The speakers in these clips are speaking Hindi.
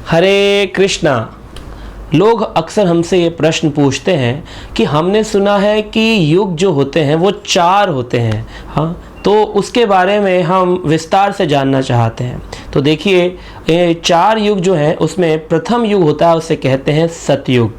हरे कृष्णा। लोग अक्सर हमसे ये प्रश्न पूछते हैं कि हमने सुना है कि युग जो होते हैं वो 4 होते हैं। हाँ, तो उसके बारे में हम विस्तार से जानना चाहते हैं। तो देखिए, ये 4 युग जो हैं उसमें प्रथम युग होता है उसे कहते हैं सतयुग।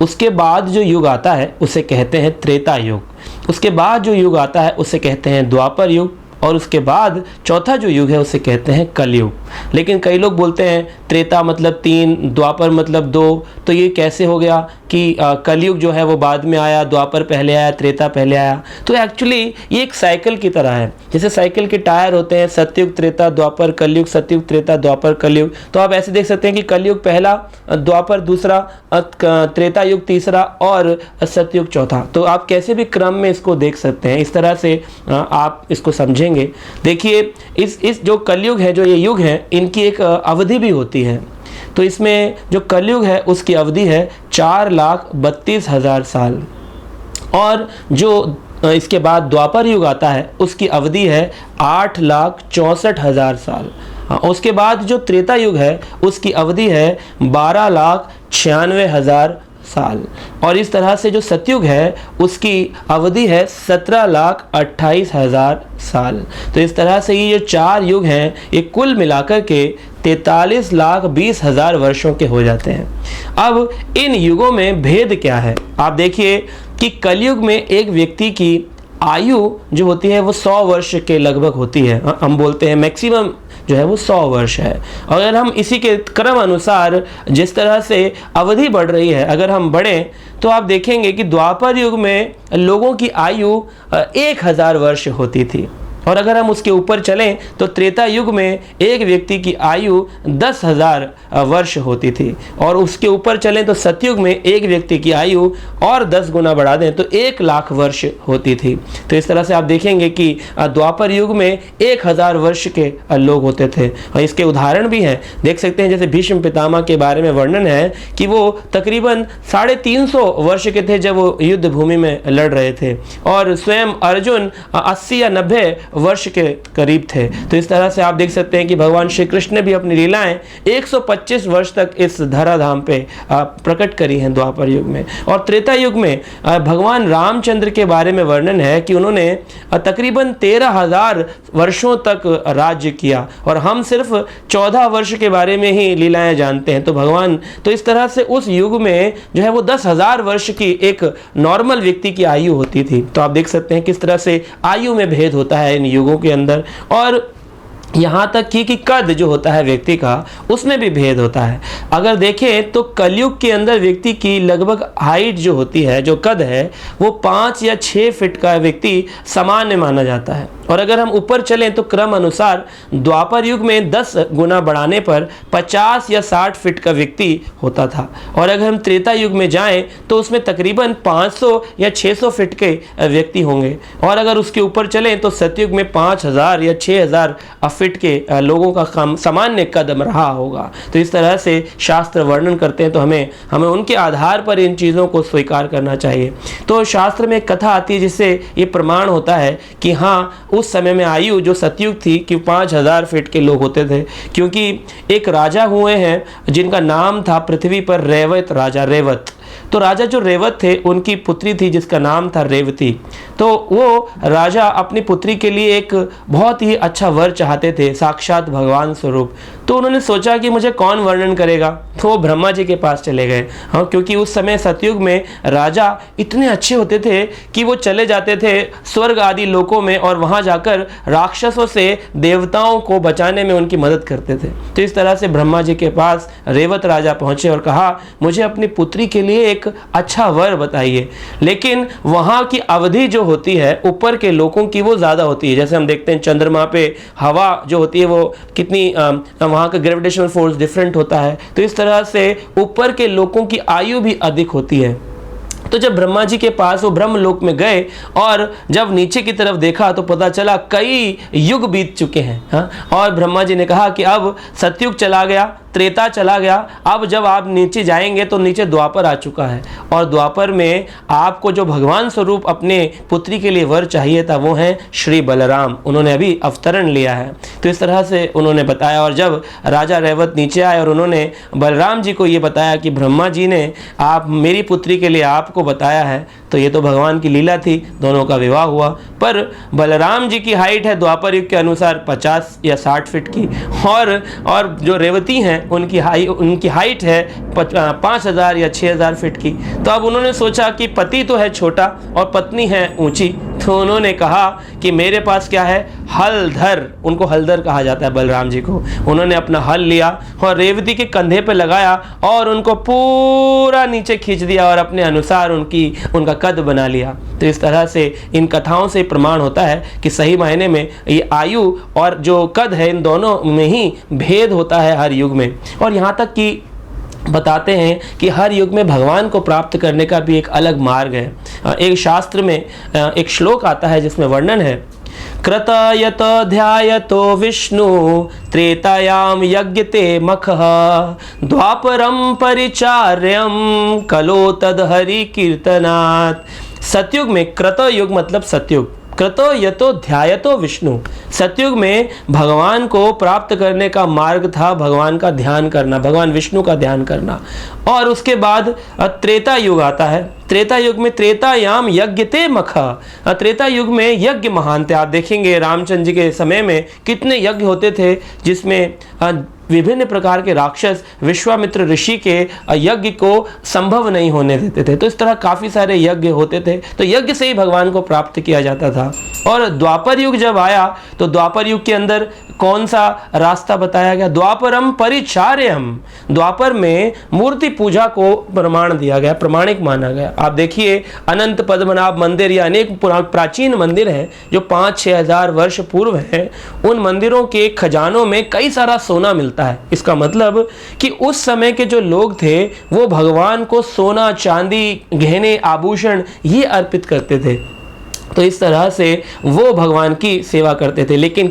उसके बाद जो युग आता है उसे कहते हैं त्रेता युग। उसके बाद जो युग आता है उसे कहते हैं द्वापर युग। और उसके बाद चौथा जो युग है उसे कहते हैं कलयुग। लेकिन कई लोग बोलते हैं त्रेता मतलब 3, द्वापर मतलब 2, तो ये कैसे हो गया कि कलयुग जो है वो बाद में आया, द्वापर पहले आया, त्रेता पहले आया। तो एक्चुअली ये एक साइकिल की तरह है, जैसे साइकिल के टायर होते हैं, सतयुग त्रेता द्वापर कलयुग, सतयुग त्रेता द्वापर कलयुग। तो आप ऐसे देख सकते हैं कि कलयुग पहला, द्वापर दूसरा, त्रेता युग तीसरा और सतयुग चौथा। तो आप कैसे भी क्रम में इसको देख सकते हैं, इस तरह से आप इसको समझेंगे। देखिए, इस जो कलयुग है, जो ये युग है, इनकी एक अवधि भी होती है। तो इसमें जो कलयुग है उसकी अवधि है 4,32,000 साल। और जो इसके बाद द्वापर युग आता है उसकी अवधि है 8,64,000 साल। उसके बाद जो त्रेता युग है उसकी अवधि है 12,96,000 साल। और इस तरह से जो सतयुग है उसकी अवधि है 17,28,000 साल। तो इस तरह से ये जो 4 युग हैं ये कुल मिलाकर के 43,20,000 वर्षों के हो जाते हैं। अब इन युगों में भेद क्या है? आप देखिए कि कलयुग में एक व्यक्ति की आयु जो होती है वो 100 वर्ष के लगभग होती है। हम बोलते हैं मैक्सिमम जो है वो 100 वर्ष है। अगर हम इसी के क्रम अनुसार जिस तरह से अवधि बढ़ रही है, अगर हम बढ़ें तो आप देखेंगे कि द्वापर युग में लोगों की आयु 1,000 वर्ष होती थी। और अगर हम उसके ऊपर चलें तो त्रेता युग में एक व्यक्ति की आयु 10,000 वर्ष होती थी। और उसके ऊपर चलें तो सतयुग में एक व्यक्ति की आयु और 10 गुना बढ़ा दें तो 1,00,000 वर्ष होती थी। तो इस तरह से आप देखेंगे कि द्वापर युग में 1,000 वर्ष के लोग होते थे। और इसके उदाहरण भी हैं, देख सकते हैं। जैसे भीष्म पितामह के बारे में वर्णन है कि वो तकरीबन 350 वर्ष के थे जब वो युद्ध भूमि में लड़ रहे थे। और स्वयं अर्जुन 80 या 90 वर्ष के करीब थे। तो इस तरह से आप देख सकते हैं कि भगवान श्री कृष्ण ने भी अपनी लीलाएं 125 वर्ष तक इस धराधाम पे प्रकट करी हैं द्वापर युग में। और त्रेता युग में भगवान रामचंद्र के बारे में वर्णन है कि उन्होंने तकरीबन 13,000 वर्षों तक राज्य किया। और हम सिर्फ 14 वर्ष के बारे में ही लीलाएं जानते हैं। तो इस तरह से उस युग में जो है वो 10,000 वर्ष की एक नॉर्मल व्यक्ति की आयु होती थी। तो आप देख सकते हैं किस तरह से आयु में भेद होता है इन युगों के अंदर। और यहाँ तक कि कद जो होता है व्यक्ति का उसमें भी भेद होता है। अगर देखें तो कलयुग के अंदर व्यक्ति की लगभग हाइट जो होती है, जो कद है, वो 5 या 6 फीट का व्यक्ति सामान्य माना जाता है। और अगर हम ऊपर चलें तो क्रम अनुसार द्वापर युग में 10 गुना बढ़ाने पर 50 या 60 फीट का व्यक्ति होता था। और अगर हम त्रेता युग में जाएं तो उसमें तकरीबन 500 या 600 फीट के व्यक्ति होंगे। और अगर उसके ऊपर चलें तो सतयुग में 5,000 या 6,000 फीट के लोगों का सामान्य कदम रहा होगा। तो इस तरह से शास्त्र वर्णन करते हैं। तो हमें उनके आधार पर इन चीज़ों को स्वीकार करना चाहिए। तो शास्त्र में एक कथा आती है जिससे ये प्रमाण होता है कि हाँ, उस समय में आयु जो सतयुग थी कि 5,000 फीट के लोग होते थे। क्योंकि एक राजा हुए हैं जिनका नाम था पृथ्वी पर रेवत राजा, रेवत। तो राजा जो रेवत थे उनकी पुत्री थी जिसका नाम था रेवती। तो वो राजा अपनी पुत्री के लिए एक बहुत ही अच्छा वर चाहते थे, साक्षात भगवान स्वरूप। तो उन्होंने सोचा कि मुझे कौन वर्णन करेगा, तो वो ब्रह्मा जी के पास चले गए। हाँ, क्योंकि उस समय सतयुग में राजा इतने अच्छे होते थे कि वो चले जाते थे स्वर्ग आदि लोकों में और वहाँ जाकर राक्षसों से देवताओं को बचाने में उनकी मदद करते थे। तो इस तरह से ब्रह्मा जी के पास रेवत राजा पहुँचे और कहा, मुझे अपनी पुत्री के लिए एक अच्छा वर बताइए। लेकिन वहाँ की अवधि जो होती है ऊपर के लोगों की वो ज़्यादा होती है। जैसे हम देखते हैं चंद्रमा पे हवा जो होती है वो कितनी वहाँ का ग्रेविटेशनल फोर्स डिफरेंट होता है। तो इस तरह से ऊपर के लोगों की आयु भी अधिक होती है। तो जब ब्रह्मा जी के पास वो ब्रह्मलोक में गए और जब नीचे की तरफ देखा तो पता चला कई युग बीत चुके हैं। हाँ, और ब्रह्मा जी ने कहा कि अब सतयुग चला गया, त्रेता चला गया। अब जब आप नीचे जाएंगे तो नीचे द्वापर आ चुका है, और द्वापर में आपको जो भगवान स्वरूप अपने पुत्री के लिए वर चाहिए था वो है श्री बलराम। उन्होंने अभी अवतरण लिया है। तो इस तरह से उन्होंने बताया, और जब राजा रैवत नीचे आए और उन्होंने बलराम जी को ये बताया कि ब्रह्मा जी ने आप मेरी पुत्री के लिए आपको बताया है, तो ये तो भगवान की लीला थी। दोनों का विवाह हुआ। पर बलराम जी की हाइट है द्वापर युग के अनुसार 50 या 60 फीट की, और जो रेवती हैं उनकी हाइट है 5000 या 6000 फीट की। तो अब उन्होंने सोचा कि पति तो है छोटा और पत्नी है ऊंची, तो उन्होंने कहा कि मेरे पास क्या है, हलधर, उनको हलधर कहा जाता है बलराम जी को। उन्होंने अपना हल लिया और रेवती के कंधे पे लगाया और उनको पूरा नीचे खींच दिया और अपने अनुसार उनका कद बना लिया। तो इस तरह से इन कथाओं से प्रमाण होता है कि सही मायने में ये आयु और जो कद है इन दोनों में ही भेद होता है हर युग में। और यहाँ तक कि बताते हैं कि हर युग में भगवान को प्राप्त करने का भी एक अलग मार्ग है। एक शास्त्र में एक श्लोक आता है जिसमें वर्णन है, कृतयत ध्यायतो विष्णु त्रेतायाम यज्ञते मखः द्वापरम परिचार्यम कलो तद हरि कीर्तनात्। सतयुग में, कृत युग मतलब सतयुग, कृतो यतो ध्यायतो विष्णु, सतयुग में भगवान को प्राप्त करने का मार्ग था भगवान का ध्यान करना, भगवान विष्णु का ध्यान करना। और उसके बाद त्रेता युग आता है। त्रेता युग में त्रेतायाम यज्ञते मखा, त्रेता युग में यज्ञ महान थे। आप देखेंगे रामचंद्र जी के समय में कितने यज्ञ होते थे, जिसमें विभिन्न प्रकार के राक्षस विश्वामित्र ऋषि के यज्ञ को संभव नहीं होने देते थे। तो इस तरह काफ़ी सारे यज्ञ होते थे। तो यज्ञ से ही भगवान को प्राप्त किया जाता था। और द्वापर युग जब आया तो द्वापर युग के अंदर कौन सा रास्ता बताया गया, द्वापरम परिचार्यम, द्वापर में मूर्ति पूजा को प्रमाण दिया गया, प्रमाणिक माना गया। आप देखिए अनंत पद्मनाभ मंदिर या अनेक प्राचीन मंदिर हैं जो 5-6 हजार वर्ष पूर्व हैं। उन मंदिरों के खजानों में कई सारा सोना मिलता है। इसका मतलब कि उस समय के जो लोग थे वो भगवान को सोना, चांदी, गहने, आभूषण ये अर्पित करते थे। तो इस तरह से वो भगवान की सेवा करते थे। लेकिन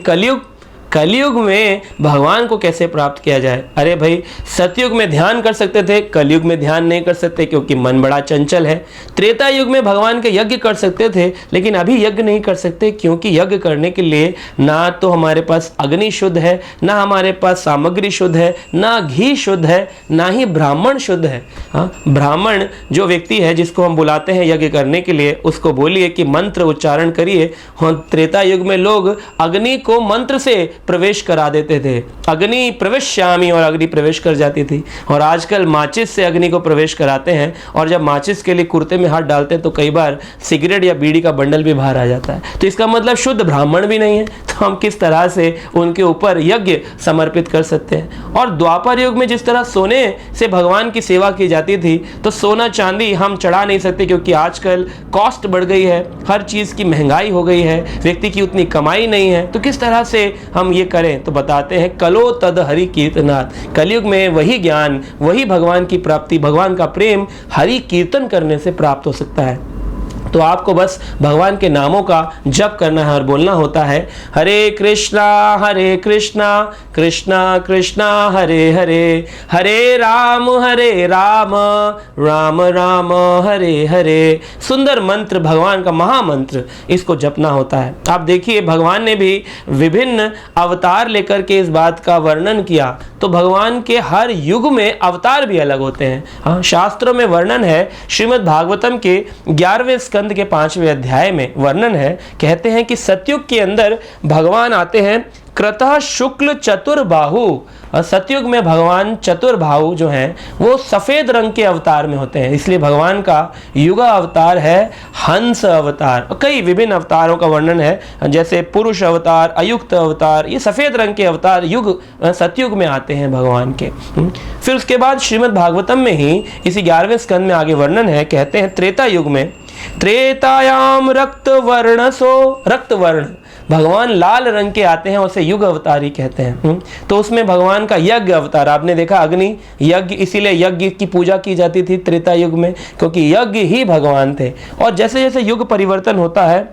कलयुग में भगवान को कैसे प्राप्त किया जाए? अरे भाई, सतयुग में ध्यान कर सकते थे, कलयुग में ध्यान नहीं कर सकते क्योंकि मन बड़ा चंचल है। त्रेता युग में भगवान के यज्ञ कर सकते थे, लेकिन अभी यज्ञ नहीं कर सकते क्योंकि यज्ञ करने के लिए ना तो हमारे पास अग्नि शुद्ध है, ना हमारे पास सामग्री शुद्ध है, ना घी शुद्ध है, ना ही ब्राह्मण शुद्ध है। हाँ, ब्राह्मण जो व्यक्ति है जिसको हम बुलाते हैं यज्ञ करने के लिए, उसको बोलिए कि मंत्र उच्चारण करिए। त्रेता युग में लोग अग्नि को मंत्र से प्रवेश करा देते थे, अग्नि प्रवेश्यामि, और अग्नि प्रवेश कर जाती थी। और आजकल माचिस से अग्नि को प्रवेश कराते हैं, और जब माचिस के लिए कुर्ते में हाथ डालते हैं तो कई बार सिगरेट या बीड़ी का बंडल भी बाहर आ जाता है। तो इसका मतलब शुद्ध ब्राह्मण भी नहीं है। तो हम किस तरह से उनके ऊपर यज्ञ समर्पित कर सकते हैं? और द्वापर युग में जिस तरह सोने से भगवान की सेवा की जाती थी, तो सोना चांदी हम चढ़ा नहीं सकते क्योंकि आजकल कॉस्ट बढ़ गई है, हर चीज़ की महंगाई हो गई है, व्यक्ति की उतनी कमाई नहीं है। तो किस तरह से हम ये करें? तो बताते हैं कलो तद हरि कीर्तनात्। कलयुग में वही ज्ञान, वही भगवान की प्राप्ति, भगवान का प्रेम हरि कीर्तन करने से प्राप्त हो सकता है। तो आपको बस भगवान के नामों का जप करना है और बोलना होता है, हरे कृष्णा कृष्णा कृष्णा हरे हरे, हरे राम राम राम हरे हरे। सुंदर मंत्र, भगवान का महामंत्र, इसको जपना होता है। आप देखिए भगवान ने भी विभिन्न अवतार लेकर के इस बात का वर्णन किया। तो भगवान के हर युग में अवतार भी अलग होते हैं। हाँ, शास्त्रों में वर्णन है, श्रीमद् भागवतम के 11वें स्कंद के 5वें अध्याय में वर्णन है। कहते हैं कि सतयुग के अंदर भगवान आते हैं क्रतः शुक्ल चतुर्बाहु। सतयुग में भगवान चतुर्बाहु जो हैं वो सफेद रंग के अवतार में होते हैं, इसलिए भगवान का युगा अवतार है हंस अवतार। कई विभिन्न अवतारों का वर्णन है, जैसे पुरुष अवतार, अयुक्त अवतार, ये सफेद रंग के अवतार युग सतयुग में आते हैं भगवान के। फिर उसके बाद श्रीमद् भागवतम में ही इसी 11वें स्कंद में आगे वर्णन है। कहते हैं त्रेता युग में, त्रेतायाम रक्त वर्ण, भगवान लाल रंग के आते हैं, उसे युग अवतारी कहते हैं। तो उसमें भगवान का यज्ञ अवतार, आपने देखा अग्नि यज्ञ, इसीलिए यज्ञ की पूजा की जाती थी त्रेता युग में, क्योंकि यज्ञ ही भगवान थे। और जैसे जैसे युग परिवर्तन होता है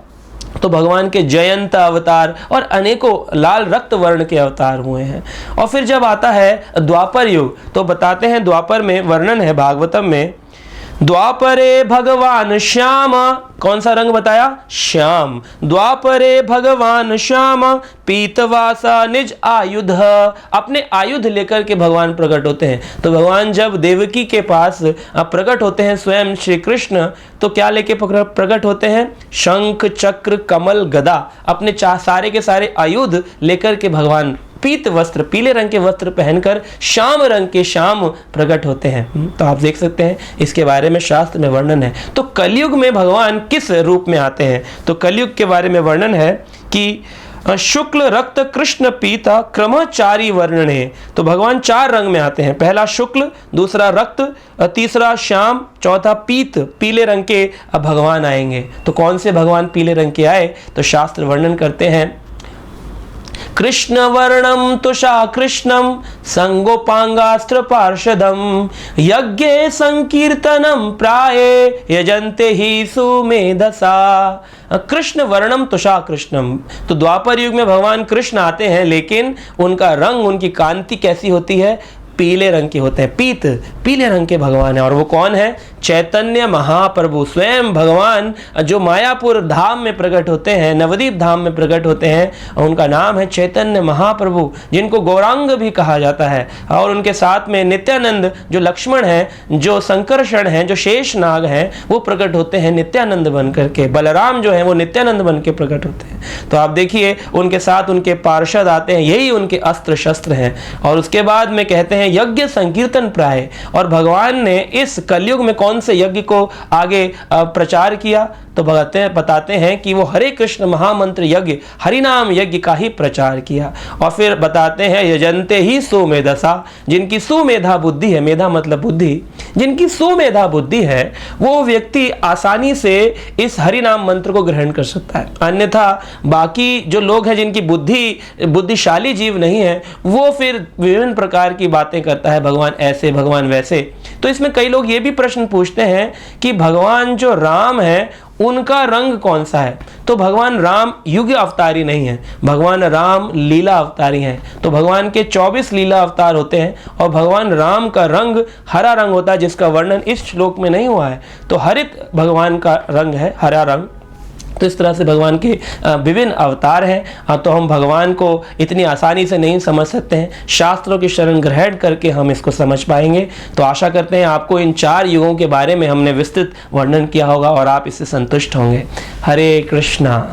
तो भगवान के जयंत अवतार और अनेकों लाल रक्त वर्ण के अवतार हुए हैं। और फिर जब आता है द्वापर युग, तो बताते हैं द्वापर में वर्णन है भागवतम में, द्वापरे भगवान श्याम, कौन सा रंग बताया? श्याम। द्वापरे भगवान श्याम पीतवासा निज आयुध, अपने आयुध लेकर के भगवान प्रकट होते हैं। तो भगवान जब देवकी के पास प्रकट होते हैं स्वयं श्री कृष्ण, तो क्या लेके प्रकट होते हैं? शंख चक्र कमल गदा, अपने सारे के सारे आयुध लेकर के भगवान पीत वस्त्र, पीले रंग के वस्त्र पहनकर श्याम रंग के श्याम प्रकट होते हैं। तो आप देख सकते हैं इसके बारे में शास्त्र में वर्णन है। तो कलयुग में भगवान किस रूप में आते हैं? तो कलयुग के बारे में वर्णन है कि शुक्ल रक्त कृष्ण पीता क्रमचारी वर्णने, तो भगवान 4 रंग में आते हैं। पहला शुक्ल, दूसरा रक्त, तीसरा श्याम, चौथा पीत, पीले रंग के भगवान आएंगे। तो कौन से भगवान पीले रंग के आए? तो शास्त्र वर्णन करते हैं, कृष्ण वर्णम तुषा कृष्णम संगोपांगास्त्र पार्षदम यज्ञे संकीर्तनम प्राये यजन्ते ही सुमेधसा। कृष्ण वर्णम तुषा कृष्णम, तो द्वापर युग में भगवान कृष्ण आते हैं, लेकिन उनका रंग, उनकी कांति कैसी होती है? पीले रंग के होते हैं। पीत, पीले रंग के भगवान है। और वो कौन है? चैतन्य महाप्रभु, स्वयं भगवान जो मायापुर धाम में प्रकट होते हैं, नवदीप धाम में प्रकट होते हैं, उनका नाम है चैतन्य महाप्रभु, जिनको गौरांग भी कहा जाता है। और उनके साथ में नित्यानंद जो लक्ष्मण हैं, जो संकर्षण हैं, जो शेषनाग हैं, वो प्रकट होते हैं नित्यानंद बन करके। बलराम जो है वो नित्यानंद बन के प्रकट होते हैं। तो आप देखिए उनके साथ उनके पार्षद आते हैं, यही उनके अस्त्र शस्त्र हैं। और उसके बाद में कहते हैं यज्ञ संकीर्तन प्राय, और भगवान ने इस कलयुग में कौन से यज्ञ को आगे प्रचार किया? तो बताते हैं कि वो हरे कृष्ण महामंत्र यज्ञ, हरिनाम यज्ञ का ही प्रचार किया। और फिर बताते हैं यजन्ते ही सुमेधसा, जिनकी सुमेधा बुद्धि है, मेधा मतलब बुद्धि, जिनकी सुमेधा बुद्धि है, वो व्यक्ति आसानी से इस हरिनाम मंत्र को ग्रहण कर सकता है। अन्यथा बाकी जो लोग हैं जिनकी बुद्धिशाली जीव नहीं है, वो फिर विभिन्न प्रकार की बातें करता है, भगवान ऐसे, भगवान वैसे। तो इसमें कई लोग ये भी प्रश्न पूछते हैं कि भगवान जो राम है उनका रंग कौन सा है? तो भगवान राम युग अवतारी नहीं है, भगवान राम लीला अवतारी हैं। तो भगवान के 24 लीला अवतार होते हैं, और भगवान राम का रंग हरा रंग होता है, जिसका वर्णन इस श्लोक में नहीं हुआ है। तो हरित भगवान का रंग है, हरा रंग। तो इस तरह से भगवान के विभिन्न अवतार हैं। तो हम भगवान को इतनी आसानी से नहीं समझ सकते हैं, शास्त्रों की शरण ग्रहण करके हम इसको समझ पाएंगे। तो आशा करते हैं आपको इन 4 युगों के बारे में हमने विस्तृत वर्णन किया होगा और आप इससे संतुष्ट होंगे। हरे कृष्णा।